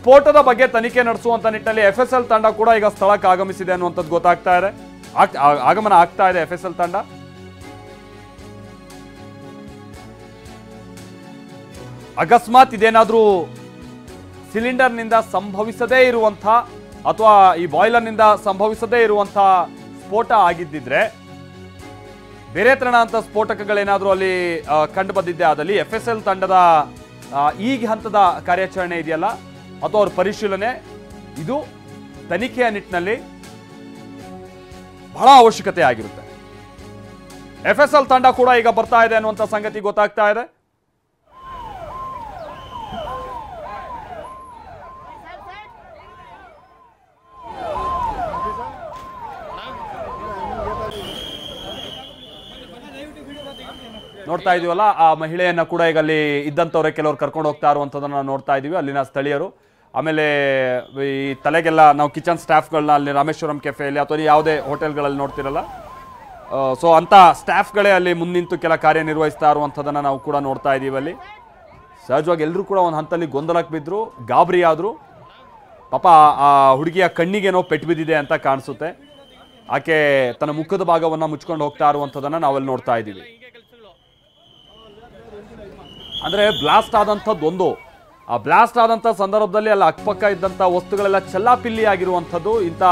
ಸ್ಫೋಟದ ಬಗ್ಗೆ ತನಿಖೆ ನಡೆಸುವಂತ ನಿಟ್ಟಿನಲ್ಲಿ FSL ತಂಡ ಕೂಡ ಈಗ ಸ್ಥಳಕ್ಕೆ ಆಗಮಿಸಿದೆ ಅನ್ನುವಂಥದ್ದು ಗೊತ್ತಾಗ್ತಾ ಇದೆ. ಆಗಮನ ಆಗ್ತಾ ಇದೆ FSL ತಂಡ. ಅಕಸ್ಮಾತ್ ಇದೇನಾದ್ರೂ ಸಿಲಿಂಡರ್ನಿಂದ ಸಂಭವಿಸದೇ ಇರುವಂಥ ಅಥವಾ ಈ ಬಾಯ್ಲರ್ನಿಂದ ಸಂಭವಿಸದೇ ಇರುವಂಥ ಸ್ಫೋಟ ಆಗಿದ್ದಿದ್ರೆ, ಬೇರೆ ತರನಾದಂಥ ಸ್ಫೋಟಕಗಳೇನಾದರೂ ಅಲ್ಲಿ ಕಂಡು ಬಂದಿದ್ದೆ ಆದಲ್ಲಿ FSL ತಂಡದ ಈ ಹಂತದ ಕಾರ್ಯಾಚರಣೆ ಇದೆಯಲ್ಲ ಅಥವಾ ಅವ್ರ ಪರಿಶೀಲನೆ, ಇದು ತನಿಖೆಯ ನಿಟ್ಟಿನಲ್ಲಿ ಬಹಳ ಅವಶ್ಯಕತೆ ಆಗಿರುತ್ತೆ. FSL ತಂಡ ಕೂಡ ಈಗ ಬರ್ತಾ ಇದೆ ಅನ್ನುವಂಥ ಸಂಗತಿ ಗೊತ್ತಾಗ್ತಾ ಇದೆ. ನೋಡ್ತಾ ಇದೀವಲ್ಲ, ಆ ಮಹಿಳೆಯನ್ನ ಕೂಡ ಈಗ ಅಲ್ಲಿ ಇದ್ದಂಥವ್ರೆ ಕೆಲವರು ಕರ್ಕೊಂಡು ಹೋಗ್ತಾ ಇರುವಂಥದ್ದನ್ನ ನೋಡ್ತಾ ಇದೀವಿ, ಅಲ್ಲಿನ ಸ್ಥಳೀಯರು. ಆಮೇಲೆ ಈ ತಲೆಗೆಲ್ಲ ನಾವು ಕಿಚನ್ ಸ್ಟಾಫ್ಗಳನ್ನ ಅಲ್ಲಿ ರಾಮೇಶ್ವರಂ ಕೆಫೆಯಲ್ಲಿ ಅಥವಾ ಯಾವುದೇ ಹೋಟೆಲ್ಗಳಲ್ಲಿ ನೋಡ್ತಿರಲ್ಲ, ಸೊ ಅಂಥ ಸ್ಟಾಫ್ಗಳೇ ಅಲ್ಲಿ ಮುಂದಿಂತು ಕೆಲ ಕಾರ್ಯನಿರ್ವಹಿಸ್ತಾ ಇರುವಂಥದ್ದನ್ನು ನಾವು ಕೂಡ ನೋಡ್ತಾ ಇದ್ದೀವಿ. ಅಲ್ಲಿ ಸಹಜವಾಗಿ ಎಲ್ಲರೂ ಕೂಡ ಒಂದು ಹಂತಲ್ಲಿ ಗೊಂದಲಕ್ಕೆ ಬಿದ್ದರು, ಗಾಬರಿ ಆದರು. ಪಾಪ ಆ ಹುಡುಗಿಯ ಕಣ್ಣಿಗೇನೋ ಪೆಟ್ಟು ಬಿದ್ದಿದೆ ಅಂತ ಕಾಣಿಸುತ್ತೆ. ಆಕೆ ತನ್ನ ಮುಖದ ಭಾಗವನ್ನು ಮುಚ್ಕೊಂಡು ಹೋಗ್ತಾ ಇರುವಂಥದ್ದನ್ನು ನಾವಲ್ಲಿ ನೋಡ್ತಾ ಇದ್ದೀವಿ. ಅಂದರೆ ಬ್ಲಾಸ್ಟ್ ಆದಂಥದ್ದು ಆ ಬ್ಲಾಸ್ಟ್ ಆದಂಥ ಸಂದರ್ಭದಲ್ಲಿ ಅಲ್ಲಿ ಅಕ್ಕಪಕ್ಕ ಇದ್ದಂಥ ವಸ್ತುಗಳೆಲ್ಲ ಚೆಲ್ಲಾಪಿಲ್ಲಿ ಆಗಿರುವಂಥದ್ದು, ಇಂಥ